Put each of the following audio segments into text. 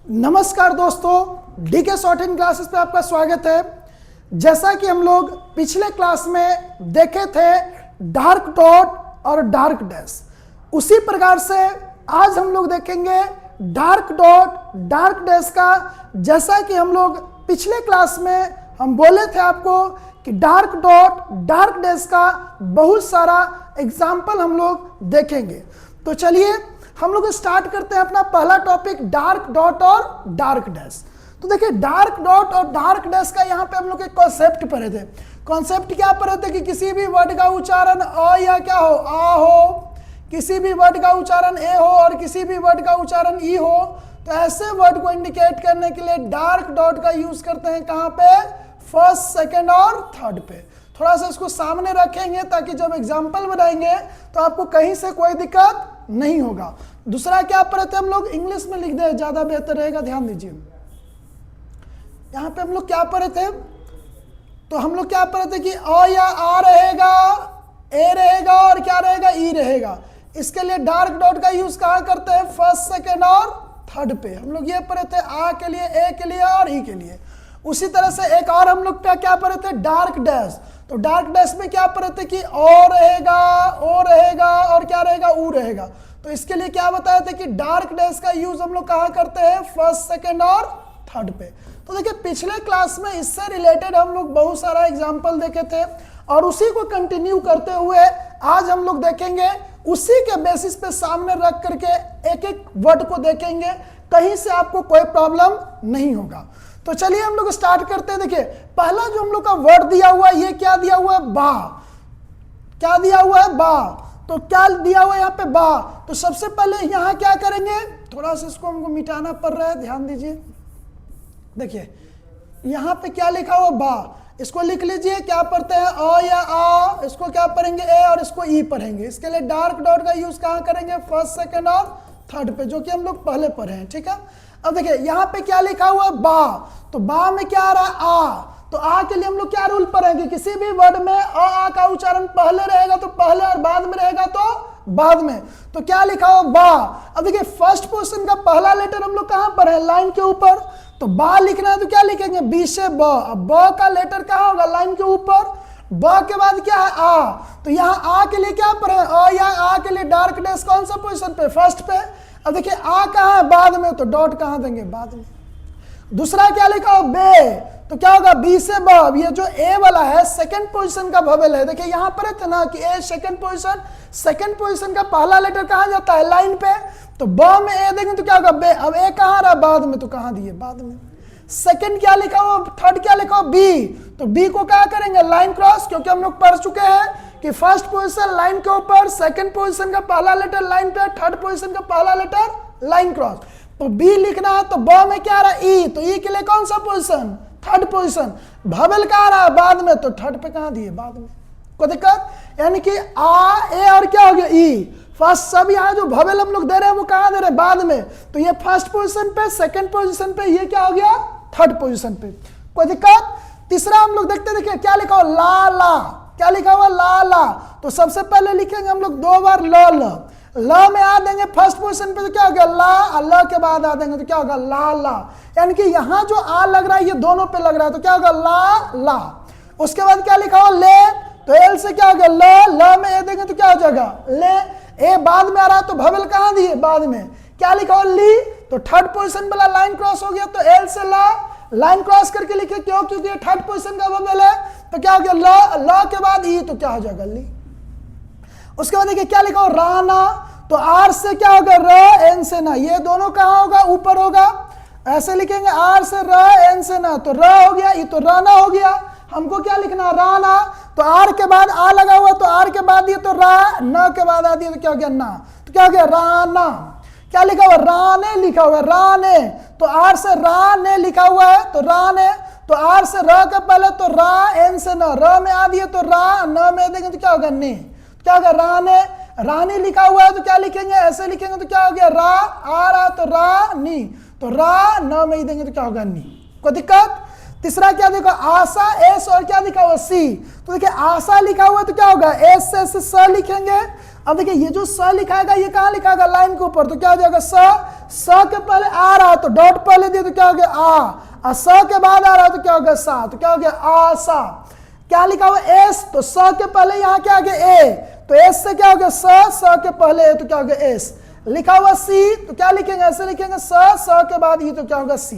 नमस्कार दोस्तों, DK short classes पे आपका स्वागत है। जैसा कि हम लोग पिछले क्लास में देखे थे डार्क डॉट और डार्क डैश, उसी प्रकार से आज हम लोग देखेंगे डार्क डॉट डार्क डैश का। जैसा कि हम लोग पिछले क्लास में हम बोले थे आपको कि डार्क डॉट डार्क डैश का बहुत सारा एग्जाम्पल हम लोग देखेंगे। तो चलिए हम लोग स्टार्ट करते हैं अपना पहला टॉपिक, डार्क डॉट और डार्क डैश। तो देखिए डार्क डॉट और डार्क डैश का यहाँ पे हम लोग एक कॉन्सेप्ट पढ़े थे। कॉन्सेप्ट क्या पढ़े थे कि किसी भी वर्ड का उच्चारण अ या क्या हो, आ हो, किसी भी वर्ड का उच्चारण ए हो और किसी भी वर्ड का उच्चारण ई हो, तो ऐसे वर्ड को इंडिकेट करने के लिए डार्क डॉट का यूज करते हैं। कहाँ पे? फर्स्ट, सेकेंड और थर्ड पे। थोड़ा सा इसको सामने रखेंगे ताकि जब एग्जाम्पल बनाएंगे तो आपको कहीं से कोई दिक्कत नहीं होगा। दूसरा क्या पढ़े थे हम लोग? इंग्लिश में लिख दे, ज्यादा बेहतर रहेगा, ध्यान दीजिए। यहां पे हम लोग क्या पढ़े थे? तो हम लोग क्या पढ़े थे कि अ या आ रहेगा, ए रहेगा और क्या रहेगा? ई रहेगा। इसके लिए डार्क डॉट का यूज कहां करते हैं? फर्स्ट, सेकेंड और थर्ड पे। हम लोग ये पढ़े थे आ के लिए, ए के लिए और ई के लिए। उसी तरह से एक और हम लोग क्या पढ़े थे? Dark dash. तो डार्क डैश में क्या पढ़े थे कि ओ रहेगा, ओ रहेगा और क्या रहेगा? ऊ रहेगा। तो इसके लिए क्या बताया था कि डार्क डैश का यूज हम लोग कहाँ करते हैं? फर्स्ट, सेकेंड और थर्ड पे। तो देखिए पिछले क्लास में इससे रिलेटेड हम लोग बहुत सारा एग्जाम्पल देखे थे और उसी को कंटिन्यू करते हुए आज हम लोग देखेंगे, उसी के बेसिस पे सामने रख करके एक एक वर्ड को देखेंगे, कहीं से आपको कोई प्रॉब्लम नहीं होगा। तो चलिए हम लोग स्टार्ट करते हैं। देखिए पहला जो हम लोग का वर्ड दिया हुआ है, ये क्या दिया हुआ है? बा। क्या दिया हुआ है? बा। तो क्या दिया हुआ है यहाँ पे? बा। तो सबसे पहले यहाँ क्या करेंगे? थोड़ा सा इसको हमको मिटाना पड़ रहा है, ध्यान दीजिए। देखिए यहाँ पे क्या लिखा हुआ? बा। इसको लिख लीजिए। क्या पढ़ते हैं? अ या आ, इसको क्या पढ़ेंगे? ए और इसको ई पढ़ेंगे। इसके लिए डार्क डॉट का यूज कहाँ करेंगे? फर्स्ट, सेकेंड और थर्ड पे, जो कि हम लोग पहले पढ़े हैं। ठीक है। अब देखिए यहाँ पे क्या लिखा हुआ? बा। तो बा में क्या आ रहा है? आ। तो आ के लिए हम लोग क्या रूल पढ़ेंगे? किसी भी वर्ड में आ का उच्चारण पहले रहेगा तो पहले और बाद में रहेगा तो बाद में। तो क्या लिखा हुआ? बा। अब देखिए फर्स्ट पोर्शन का पहला लेटर हम लोग कहाँ पर है? लाइन के ऊपर। तो बा लिखना है तो क्या लिखेंगे? बी से ब। अब ब का लेटर कहाँ होगा? लाइन के ऊपर। ब के बाद क्या है? आ। तो यहाँ आ के लिए क्या पढ़े? अ या आ के लिए डार्क डैश कौन सा पोजीशन पे? फर्स्ट पे। अब देखिए आ कहाँ है? बाद में, तो डॉट कहाँ देंगे? बाद में। दूसरा क्या लिखा हो? बे। तो क्या होगा? बी से ब। ये जो ए वाला है सेकंड पोजीशन का वोवेल है। देखिए यहाँ पर थे ना कि ए सेकंड पोजीशन, सेकंड पोजीशन का पहला लेटर कहाँ जाता है? लाइन पे। तो ब में ए देंगे तो क्या होगा? बे। अब ए कहाँ रहा? बाद में, तो कहाँ दिए? बाद में। सेकंड क्या लिखा हो? थर्ड क्या लिखा हो? बी। तो बी को क्या करेंगे? लाइन क्रॉस, क्योंकि हम लोग पढ़ चुके हैं कि फर्स्ट पोजीशन लाइन के ऊपर, सेकंड पोजीशन का पहला लेटर लाइन पे, थर्ड पोजीशन का पहला लेटर लाइन क्रॉस। तो बी लिखना है तो ब में क्या आ रहा है? ई। तो ई के लिए कौन सा पोजीशन? Third position. भवेल कहाँ आ रहा है? बाद में, तो थर्ड पे कहाँ दिए? बाद में। कोई दिक्कत? यानी कि आ, ए और क्या हो गया? ई। फर्स्ट सब यहाँ जो भवेल हम लोग दे रहे हैं वो कहाँ दे रहे हैं? बाद में। तो ये फर्स्ट पोजीशन पे, सेकंड पोजीशन पे, ये क्या हो गया? थर्ड पोजीशन पे। कोई दिक्कत? तीसरा हम लोग देखते, देखिए क्या लिखा हुआ? ला ला। क्या लिखा हुआ? ला ला। तो सबसे पहले लिखेंगे हम लोग दो बार ल ल। ल में आ देंगे फर्स्ट पोजीशन पे तो क्या हो गया? ला। ल के बाद आ देंगे तो क्या होगा? ला ला। यानी कि यहाँ जो आ लग रहा है ये दोनों पे लग रहा है तो क्या होगा? ला ला। उसके बाद क्या लिखा हुआ? ले। तो एल से क्या हो गया? ल। ल में ए देंगे तो क्या हो जाएगा? ले। ए बाद में आ रहा है तो भवेल कहाँ दिए? बाद में। क्या लिखा हुआ? ली। तो थर्ड पोजीशन वाला लाइन क्रॉस हो गया तो एल से ला, लाइन क्रॉस करके लिखे। क्यों? क्योंकि थर्ड पोजीशन का भवेल है। तो क्या हो गया? ल। ल के बाद ई, तो क्या हो जाएगा? ली। उसके बाद देखिए क्या लिखा हो? राना। तो आर से क्या होगा? र, एन से ना। ये दोनों कहाँ होगा? ऊपर होगा। ऐसे लिखेंगे आर से र, एन से ना। तो र हो गया, ये तो राना हो गया। हमको क्या लिखना? राना। तो आर के बाद आ लगा हुआ तो आर के बाद दिए तो रा, न के बाद आ दिए तो क्या हो गया? ना। तो क्या हो गया? राना। क्या लिखा हुआ? राने लिखा हुआ है। राने। तो आर से राने लिखा हुआ है तो राने। तो आर से र के पहले तो रा, एन से न। र में आ दिए तो रा, न में देंगे तो क्या होगा? ने। तो क्या होगा? राने। रानी लिखा हुआ है तो क्या लिखेंगे? ऐसे लिखेंगे तो क्या हो गया? रा। आ रहा तो रा नी। तो रा, न में ही देंगे तो क्या होगा? नी। कोई दिक्कत? तीसरा क्या देखो आशा एस और क्या लिखा हुआ सी, तो देखिए आशा लिखा हुआ तो क्या होगा एस से स लिखेंगे। अब देखिए ये जो स लिखाएगा ये कहाँ लिखाएगा लाइन के ऊपर, तो क्या हो जाएगा स के पहले आ रहा है तो डॉट पहले दिए तो क्या हो गया आ, स के बाद आ रहा है तो क्या हो गया सा, तो क्या हो गया आशा। क्या लिखा हुआ एस, तो स के पहले यहाँ क्या आ गया ए, तो एस से क्या हो गया स के पहले ए तो क्या हो गया एस। लिखा हुआ सी तो क्या लिखेंगे ऐसे लिखेंगे स के बाद ई तो क्या होगा सी,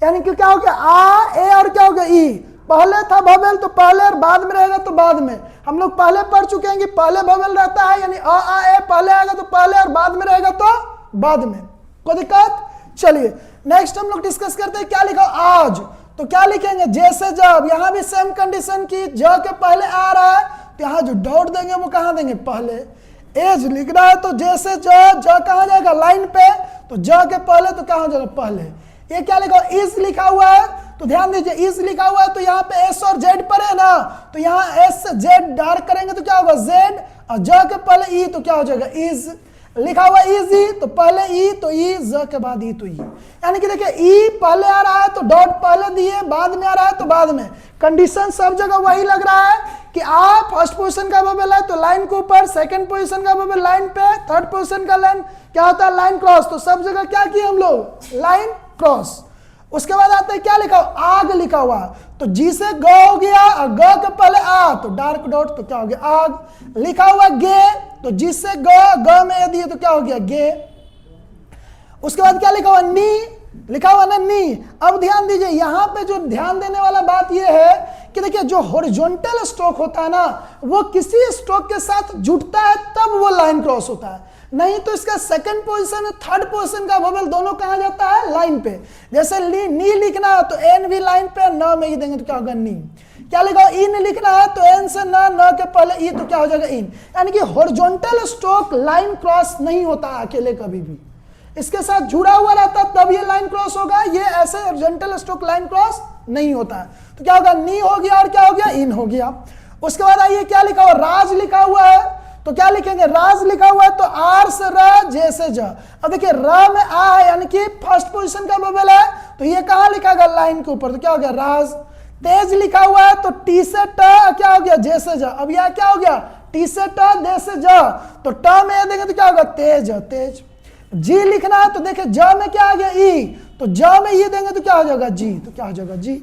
यानी कि क्या हो गया आ ए और क्या हो गया ई। पहले था भवेल तो पहले और बाद में रहेगा तो बाद में, हम लोग पहले पढ़ चुके हैं कि पहले भवेल रहता है यानी आ ए पहले आएगा तो पहले और बाद में रहेगा तो बाद में, कोई दिक्कत। चलिए नेक्स्ट हम लोग डिस्कस करते हैं क्या लिखा आज, तो क्या लिखेंगे जैसे जब, यहां भी सेम कंडीशन की ज के पहले आ रहा है तो यहां जो डॉट देंगे वो कहां देंगे पहले। एज लिखना है तो जैसे ज कहां जाएगा लाइन पे, तो ज के पहले तो कहां जाएगा पहले। ये क्या लिखा इज लिखा हुआ है तो ध्यान दीजिए इज लिखा हुआ है तो यहाँ पे एस और जेड पर है ना, तो यहाँ एस से जेड डार्क करेंगे तो क्या होगा जेड, और ज के पहले ई तो क्या हो जाएगा इज। लिखा हुआ इजी तो पहले ई तो ई, ज के बाद ई तो ई, यानी कि देखिए ई पहले आ रहा है तो डॉट पहले दिए, बाद में आ रहा है तो बाद में। कंडीशन सब जगह वही लग रहा है कि आप फर्स्ट पोजीशन का बबल है तो लाइन के ऊपर, सेकंड पोजीशन का बबल लाइन पे, थर्ड पोजीशन का लाइन क्या होता है लाइन क्रॉस, तो सब जगह क्या किए हम लोग लाइन क्रॉस। उसके बाद आता है क्या लिखा हुआ आग लिखा हुआ, तो जी से ग हो गया और ग के पहले आ तो डार्क डॉट तो क्या हो गया आग। लिखा हुआ गे तो जी से ग में यदि तो क्या हो गया गे। उसके बाद क्या लिखा हुआ नी, लिखा हुआ ना नी। अब ध्यान दीजिए यहाँ पे जो ध्यान देने वाला बात यह है कि देखिए जो हॉरिजॉन्टल स्ट्रोक होता है ना वो किसी स्ट्रोक के साथ जुड़ता है तब वो लाइन क्रॉस होता है, नहीं तो इसका सेकंड पोजीशन और थर्ड पोजीशन का वोवेल दोनों कहां जाता है लाइन पे। जैसे नी लिखना है तो एन भी लाइन पे, न में ही देंगे तो क्या होगा नी। क्या लिखा इन लिखना है तो एन से न के पहले ई तो क्या हो जाएगा इन, यानी कि हॉरिजॉन्टल स्ट्रोक लाइन क्रॉस नहीं होता अकेले कभी भी, इसके साथ जुड़ा हुआ रहता तब ये लाइन क्रॉस होगा, ये ऐसे हॉरिजॉन्टल स्ट्रोक लाइन क्रॉस नहीं होता है। तो क्या होगा नी हो गया और क्या हो गया इन हो गया। उसके बाद आइए क्या लिखा हुआ राज लिखा हुआ है, तो क्या लिखेंगे राज लिखा हुआ है तो आर से र जे से ज। अब देखिए र में आ है यानी कि फर्स्ट पोजीशन का बबल है तो ये कहां लिखागा लाइन के ऊपर, तो क्या हो गया राज। तेज लिखा हुआ है तो टी से ट क्या हो गया जे से ज। अब यह क्या हो गया टी से ट दे से ज, तो ट में देंगे तो क्या होगा तेज तेज। जी लिखना है तो देखिए ज में क्या आ गया ई, तो ज में ये देंगे तो क्या हो जाएगा जी, तो क्या हो जाएगा जी,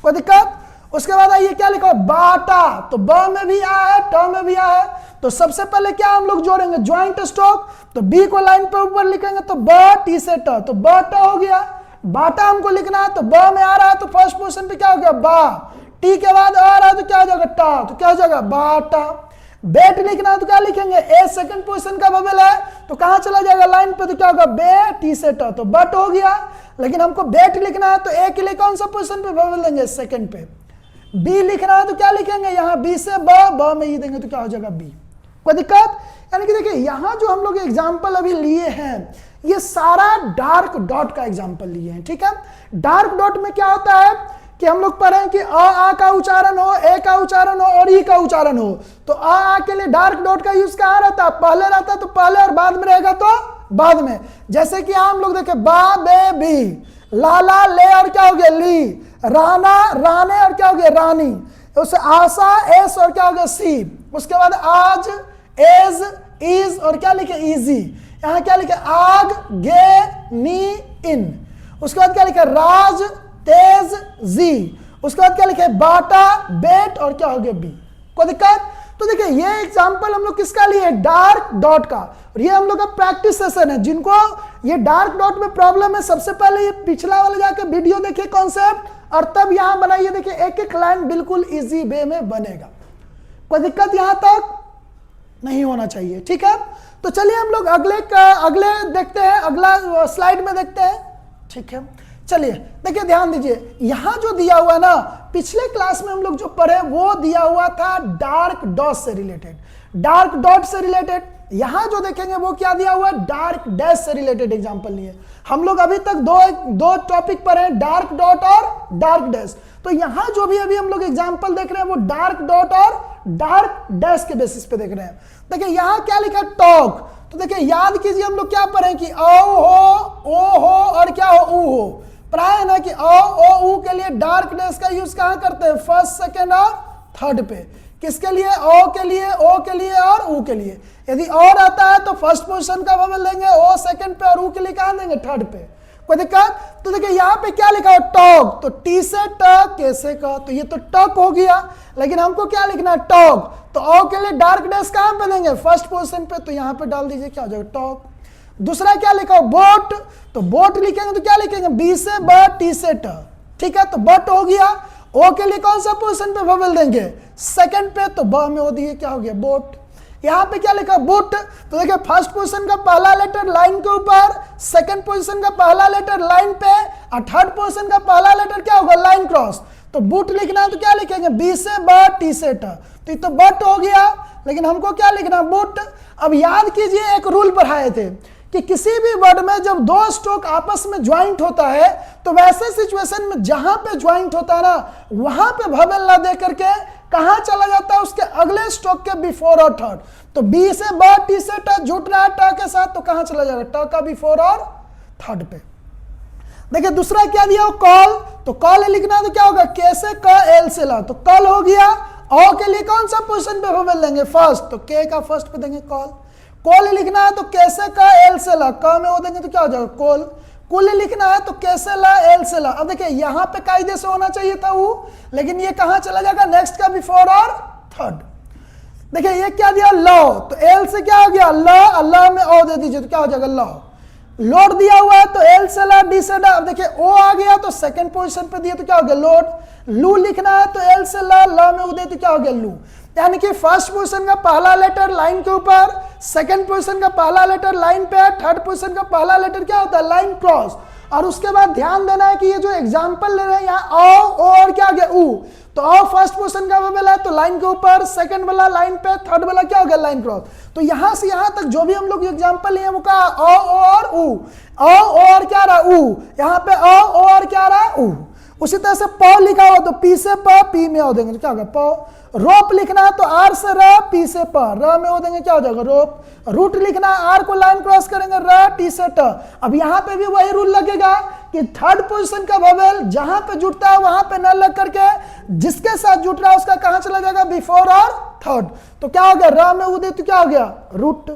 कोई दिक्कत। उसके बाद आइए क्या लिखा बाटा, तो ब में भी आ है ट में भी आ है, तो सबसे पहले क्या हम लोग जोड़ेंगे ज्वाइंट स्ट्रोक, तो बी को लाइन पे ऊपर लिखेंगे तो ब टी से ट, तो ब ट हो गया। बाटा हमको लिखना है तो ब में आ रहा है तो फर्स्ट पोजीशन पे क्या हो गया बा, टी के बाद आ रहा है तो क्या हो जाएगा टा, तो क्या हो जाएगा बाटा। बेट लिखना है तो क्या लिखेंगे ए सेकंड पोजीशन का बबल है तो कहां चला जाएगा लाइन पे, तो क्या होगा बे टी से ट, तो बट हो गया। लेकिन हमको बेट लिखना है तो ए के लिए कौन सा पोजीशन पे बबल देंगे सेकंड पे। बी लिखना है तो क्या लिखेंगे यहाँ बी से ब में ई देंगे तो क्या हो जाएगा बी, कोई दिक्कत। यानी कि देखिए यहाँ जो हम लोग एग्जाम्पल अभी लिए हैं ये सारा डार्क डॉट का एग्जाम्पल लिए हैं, ठीक है। डार्क डॉट में क्या होता है कि हम लोग पढ़ें कि आ का उच्चारण हो, ए का उच्चारण हो और ई का उच्चारण हो, तो आ के लिए डार्क डॉट का यूज कहाँ रहता है पहले रहता है तो पहले और बाद में रहेगा तो बाद में। जैसे कि हम लोग देखें बा बे बी, लाला ले और क्या हो गया ली, राना राने और क्या हो गया रानी, उससे आशा एस और क्या हो गया सी। उसके बाद आज एज इज और क्या लिखे इजी, यहाँ क्या लिखे आग गे नी इन। उसके बाद क्या लिखे राज तेज जी। उसके बाद क्या लिखे बाटा बेट और क्या हो गया बी, कोई दिक्कत। तो देखिए ये एग्जांपल हम लोग किसका लिए डार्क डॉट का, और ये हम लोग का प्रैक्टिस सेशन है। जिनको ये डार्क डॉट में प्रॉब्लम है सबसे पहले ये पिछला वाला जाके वीडियो देखिए कॉन्सेप्ट और तब यहां बनाइए, देखिए एक एक लाइन बिल्कुल इजी वे में बनेगा, कोई दिक्कत यहां तक नहीं होना चाहिए, ठीक है। तो चलिए हम लोग अगले देखते हैं, अगला स्लाइड में देखते हैं, ठीक है। चलिए देखिए ध्यान दीजिए यहां जो दिया हुआ है ना पिछले क्लास में हम लोग जो पढ़े वो दिया हुआ था डार्क डॉट से रिलेटेड, डार्क डॉट से रिलेटेड। यहां जो देखेंगे वो क्या दिया हुआ है डार्क डैश से रिलेटेड एग्जांपल लिए। हम लोग अभी तक दो टॉपिक पढ़े डार्क डॉट और डार्क डैश, तो यहां जो भी अभी हम लोग एग्जांपल देख रहे हैं वो डार्क डॉट और डार्क डैश के बेसिस पे देख रहे हैं। देखिए यहां क्या लिखा टॉक, तो देखिए याद कीजिए हम लोग क्या पढ़े कि ओ हो और क्या हो ऊ हो, प्राय है ना कि ओ ओ ऊ के लिए डार्क डेस का यूज कहाँ करते हैं, फर्स्ट सेकेंड और थर्ड पे। किसके लिए, ओ के लिए, ओ के लिए और ऊ के लिए। यदि और आता है तो फर्स्ट पोजीशन का वोवेल देंगे, ओ सेकंड पे और ऊ के लिए कहाँ देंगे, थर्ड पे। कोई दिक्कत? तो देखिए यहाँ पे क्या लिखा है, टॉक, तो टी से ट, के से क, तो ये तो टक हो गया, लेकिन हमको क्या लिखना है, टॉक। तो ओ के लिए डार्क डेस कहाँ पे देंगे, फर्स्ट पोजीशन पे, तो यहाँ पे डाल दीजिए, क्या हो जाएगा, टॉक। दूसरा क्या लिखा हो, बोट, तो बोट लिखेंगे तो क्या लिखेंगे, बी से ब, टी से ट, ठीक है, तो बट हो गया। ओ के लिए कौन सा पोजीशन पे वोवेल देंगे, सेकंड पे, तो ब में हो दिए, क्या हो गया, बोट। यहाँ पे क्या लिखा, बुट, तो देखिए फर्स्ट पोजीशन का पहला लेटर लाइन के ऊपर, सेकंड पोजीशन का पहला लेटर लाइन पे, और थर्ड पोजीशन का पहला लेटर क्या होगा, लाइन क्रॉस। तो बुट लिखना है तो क्या लिखेंगे, बी से ब, टी से ट, तो ये तो बट हो गया, लेकिन हमको क्या लिखना, बुट। अब याद कीजिए एक रूल पढ़ाए थे कि किसी भी वर्ड में जब दो स्ट्रोक आपस में ज्वाइंट होता है, तो वैसे सिचुएशन में जहां पे ज्वाइंट होता है ना, वहां पे वोवेल ना दे करके कहां चला जाता है, उसके अगले स्ट्रोक के बिफोर और थर्ड। तो बी से ब, टी से ट जुट रहा है ट के साथ, तो कहां चला जाएगा, ट का बिफोर और थर्ड पे। देखिए दूसरा क्या दिया हो, कॉल, तो कॉल लिखना तो क्या होगा, के से क, एल से ला, तो कॉल हो गया। ओ के लिए कौन सा पोजीशन पे वोवेल देंगे, फर्स्ट, तो के का फर्स्ट पे देंगे कॉल। कोल लिखना है तो कैसे का, एल से ला, क में हो देंगे तो क्या हो जाएगा, कोल। कुल लिखना है तो कैसे ला, एल से ला। अब देखिए यहाँ पे कायदे से होना चाहिए था वो, लेकिन ये कहाँ चला जाएगा, नेक्स्ट का बिफोर और थर्ड। देखिए ये क्या दिया, लॉ, तो एल से क्या हो गया, लॉ, अल्लाह में ओ दे दीजिए तो क्या हो जाएगा, लॉ। लोड दिया हुआ है तो एल से ला, डी से डा। अब देखिए ओ आ गया तो सेकंड पोजीशन पे दिया तो क्या हो गया, लोड। लू लिखना है तो एल से ला, ला में उदे तो क्या हो गया, लू। यानी कि फर्स्ट पोजीशन का पहला लेटर लाइन के ऊपर, सेकंड पोजीशन का पहला लेटर लाइन पे, थर्ड पोजीशन का पहला लेटर क्या होता है, लाइन क्रॉस। और उसके बाद ध्यान देना है कि ये जो एग्जांपल ले रहे हैं यहाँ ओ और क्या आ गया, ऊ, तो ओ फर्स्ट पोजीशन का वोवेल है तो लाइन के ऊपर, सेकंड वाला लाइन पे, थर्ड वाला क्या हो गया, लाइन क्रॉस। तो यहां से यहां तक जो भी हम लोग एग्जांपल लिए वो का ओ और ऊ, ओ और क्या रहा, ऊ, यहाँ पे ओ और क्या रहा, ऊ। उसी तरह से प लिखा हुआ तो पी से प, पी में हो देंगे तो क्या होगा, प। रोप लिखना है तो आर से र, पी से प, र में हो देंगे क्या हो जाएगा, रोप। रूट लिखना है, आर को लाइन क्रॉस करेंगे, र, टी से ट। अब यहाँ पे भी वही रूल लगेगा कि थर्ड पोजीशन का वोवेल जहां पे जुड़ता है वहां पे न लग करके जिसके साथ जुट रहा है उसका कहां चला जाएगा, बिफोर और थर्ड। तो क्या हो गया, र में उदय तो क्या हो गया, रूट।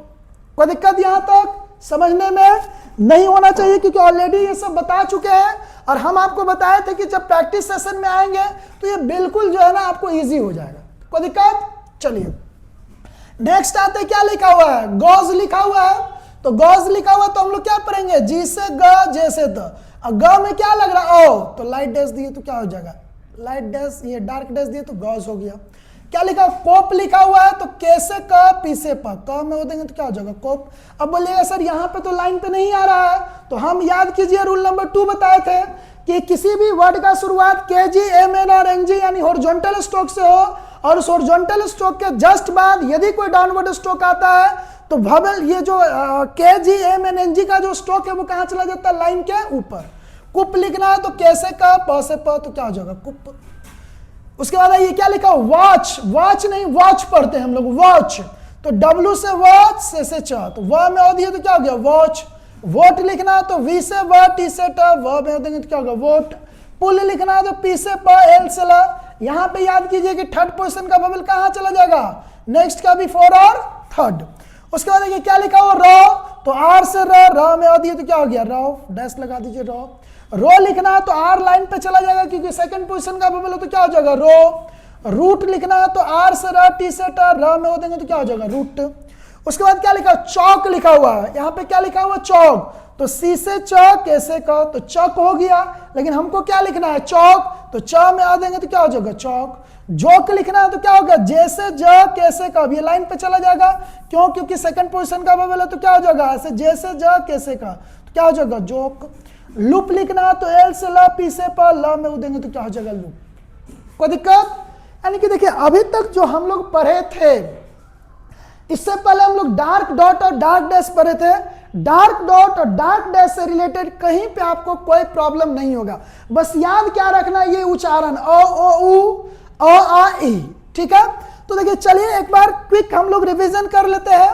कोई दिक्कत यहां तक समझने में नहीं होना चाहिए, क्योंकि ऑलरेडी ये सब बता चुके हैं और हम आपको बताए थे कि जब प्रैक्टिस सेशन में आएंगे तो ये बिल्कुल जो है ना आपको इजी हो जाएगा। कोई दिक्कत? चलिए नेक्स्ट आते क्या लिखा हुआ है, गॉज लिखा हुआ है। तो गॉज लिखा हुआ तो हम लोग क्या पढ़ेंगे, जी से ग, जे से द। और ग में क्या लग रहा है, ओ, तो लाइट डैश दिए तो क्या हो जाएगा, लाइट डैश, ये डार्क डैश दिए तो गॉज हो गया। क्या लिखा, कोप लिखा हुआ है तो कैसे क, पी से प, क में हो देंगे तो क्या हो जाएगा, कोप। अब बोलिएगा सर यहाँ पे तो लाइन पे नहीं आ रहा है, तो हम याद कीजिए रूल नंबर 2 बताए थे कि किसी भी वर्ड का शुरुआत के जी, एम एन और एन जी यानी हॉरिजॉन्टल स्ट्रोक से हो, और उस हॉरिजॉन्टल स्ट्रोक के जस्ट बाद यदि कोई डाउनवर्ड स्ट्रोक आता है तो वोवेल ये जो के जी, एम एन, एन जी का जो स्ट्रोक है वो कहाँ चला जाता है, लाइन के ऊपर। कुप लिखना है तो कैसे का, प से प, तो क्या हो जाएगा, कुप। उसके बाद ये क्या लिखा, वॉच, वॉच नहीं वॉच पढ़ते हैं हम लोग, वॉच, तो डब्ल्यू से वॉच, से च, तो व में हो दिया तो क्या हो गया, वॉच। वोट लिखना है तो वी से व, टी से ट, व में हो देंगे तो क्या होगा, वोट। पुल लिखना है तो पी से प, एल से ल। यहाँ पे याद कीजिए कि थर्ड पोजीशन का वोवेल कहाँ चला जाएगा, नेक्स्ट का बिफोर और थर्ड। उसके बाद देखिए क्या लिखा हुआ, रो, तो आर से र में हो दिया तो क्या हो गया, रो, डैश लगा दीजिए, रो। रो लिखना है तो आर लाइन पे चला जाएगा क्योंकि सेकंड पोजीशन का वोवेल है तो क्या हो जाएगा, रो। रूट लिखना है तो आर से र, टी से ट, र में हो देंगे तो क्या हो जाएगा, रूट। उसके बाद क्या लिखा, चौक लिखा हुआ है, यहाँ पे क्या लिखा हुआ, चौक, तो सी से च, कैसे का, तो चौक हो गया, लेकिन हमको क्या लिखना है, चौक, तो च में आ देंगे तो क्या हो जाएगा, चौक। जोक लिखना है तो क्या होगा, जैसे ज, कैसे का, अब ये लाइन पे चला जाएगा, क्यों, क्योंकि सेकंड पोजीशन का वोवेल है तो क्या हो जाएगा, ऐसे जैसे ज, कैसे का, तो क्या हो जाएगा, जोक। लूप लिखना है तो एल से ल, पी से प, ल में देंगे तो क्या हो जाएगा, लूप। कोई दिक्कत? यानी कि देखिए अभी तक जो हम लोग पढ़े थे, इससे पहले हम लोग डार्क डॉट और डार्क डैश पढ़े थे। डार्क डॉट और डार्क डैश से रिलेटेड कहीं पे आपको कोई प्रॉब्लम नहीं होगा, बस याद क्या रखना, ये उच्चारण अ, ओ, उ, अ, आ, ई, ठीक है। तो देखिए चलिए एक बार क्विक हम लोग रिवीजन कर लेते हैं।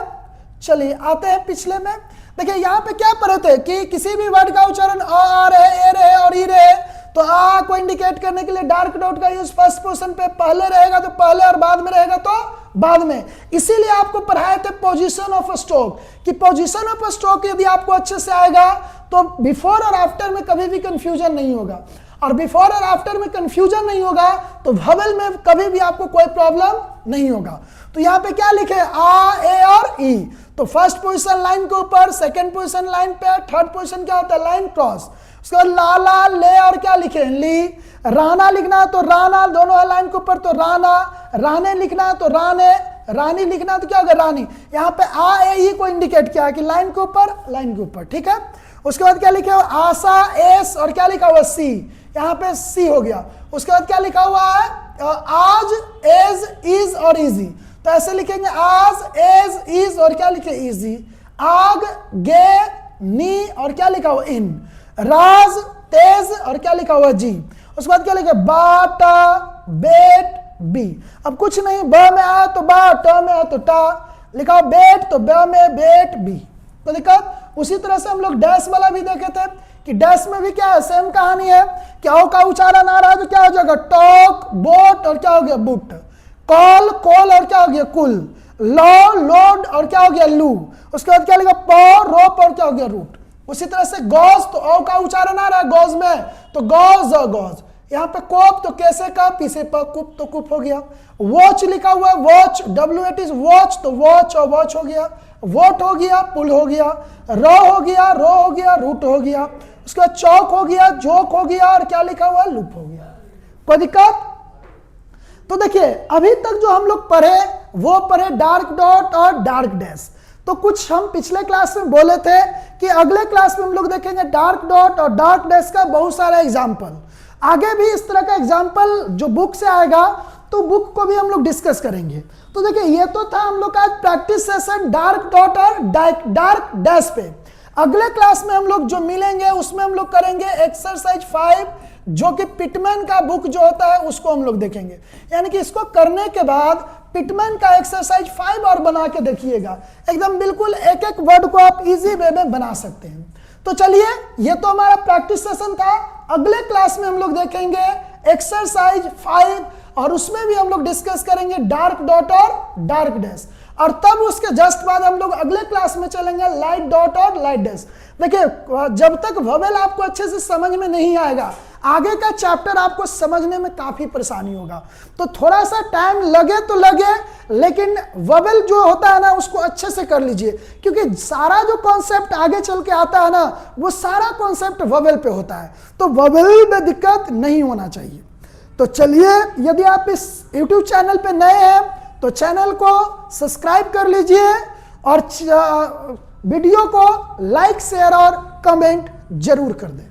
चलिए आते हैं पिछले में। देखिए यहाँ पे क्या पढ़े थे कि किसी भी वर्ड का उच्चारण अ, आ रहे, ए रहे और ई रहे को इंडिकेट करने के लिए डार्क डॉट का यूज फर्स्ट पोजीशन पे पहले रहेगा तो पहले और बाद में रहेगा तो बाद में। इसीलिए आपको पढ़ाए थे पोजीशन ऑफ स्ट्रोक कि पोजीशन ऑफ स्ट्रोक यदि आपको अच्छे से आएगा तो बिफोर और आफ्टर में कभी भी कंफ्यूजन नहीं होगा, और बिफोर और आफ्टर में कंफ्यूजन नहीं होगा तो वोवेल में कभी भी आपको कोई प्रॉब्लम नहीं होगा। तो यहाँ पे क्या लिखे आ, ए और ई, तो फर्स्ट पोजीशन लाइन के ऊपर, सेकंड पोजीशन लाइन पे, थर्ड पोजीशन क्या होता है लाइन क्रॉस, उसके बाद लाला ले और क्या लिखे ली, राना लिखना तो राना दोनों है लाइन के ऊपर तो राना, राने लिखना तो राने, रानी लिखना तो क्या होगा रानी। यहाँ पे आ ए ई को इंडिकेट किया कि लाइन के ऊपर लाइन के ऊपर, ठीक है। उसके बाद क्या लिखे हुआ आशा एस और क्या लिखा हुआ सी, यहाँ पे सी हो गया। उसके बाद क्या लिखा हुआ है आज एज इज और इजी, तो ऐसे लिखेंगे आज एज इज और क्या लिखे इजी, आग गे नी और क्या लिखा हुआ इन, राज तेज और क्या लिखा हुआ जी। उसके बाद क्या लिखे बाटा बेट बी, अब कुछ नहीं ब में आया तो बा, ट में आया तो टा, लिखा हुआ बेट तो ब में बेट बी, तो दिक्कत। उसी तरह से हम लोग डैश वाला भी देखे थे कि डैश में भी क्या है सेम कहानी है, क्या का उच्चारण आ रहा है तो क्या हो जाएगा टॉक बोट और क्या हो गया बुट, कॉल कॉल और क्या हो गया कुल, लॉ लोड और क्या हो गया लू। उसके बाद क्या लिखा पॉ रोप और क्या हो गया रूट। उसी तरह से गॉज तो औ का उच्चारण आ रहा है गॉज में तो गॉज गॉज, यहाँ पे कोप तो कैसे का पीछे पर कुप तो कुप हो गया। वॉच लिखा हुआ वॉच WH इज वॉच तो वॉच और वॉच हो गया, वोट हो गया पुल हो गया, रो हो गया रो हो गया रूट हो गया। उसके बाद चौक हो गया जोक हो गया और क्या लिखा हुआ लूप हो गया। कोई दिक्कत? तो देखिए अभी तक जो हम लोग पढ़े वो पढ़े डार्क डॉट और डार्क डैश। तो कुछ हम पिछले क्लास में बोले थे कि अगले क्लास में हम लोग देखेंगे डार्क डॉट और डार्क डैश का बहुत सारा एग्जाम्पल, आगे भी इस तरह का एग्जाम्पल जो बुक से आएगा तो बुक को भी हम लोग डिस्कस करेंगे। तो देखिए ये तो था हम लोग का प्रैक्टिस सेशन डार्क डॉट और डार्क डैश पे। अगले क्लास में हम लोग जो मिलेंगे उसमें हम लोग करेंगे एक्सरसाइज 5 जो कि पिटमैन का बुक जो होता है उसको हम लोग देखेंगे। यानी कि इसको करने के बाद पिटमैन का एक्सरसाइज 5 और बना के देखिएगा, एकदम बिल्कुल एक एक वर्ड को आप इजी वे में बना सकते हैं। तो चलिए ये तो हमारा प्रैक्टिस सेशन था। अगले क्लास में हम लोग देखेंगे एक्सरसाइज 5 और उसमें भी हम लोग डिस्कस करेंगे डार्क डॉट और डार्क डैश, और तब उसके जस्ट बाद हम लोग अगले क्लास में चलेंगे लाइट डॉट और लाइट डैश। देखिए जब तक वोवेल आपको अच्छे से समझ में नहीं आएगा आगे का चैप्टर आपको समझने में काफी परेशानी होगा। तो थोड़ा सा टाइम लगे तो लगे, लेकिन वोवेल जो होता है ना उसको अच्छे से कर लीजिए, क्योंकि सारा जो कॉन्सेप्ट आगे चल के आता है ना वो सारा कॉन्सेप्ट वोवेल पे होता है, तो वोवेल में दिक्कत नहीं होना चाहिए। तो चलिए यदि आप इस YouTube चैनल पे नए हैं तो चैनल को सब्सक्राइब कर लीजिए और वीडियो को लाइक शेयर और कमेंट जरूर कर दें।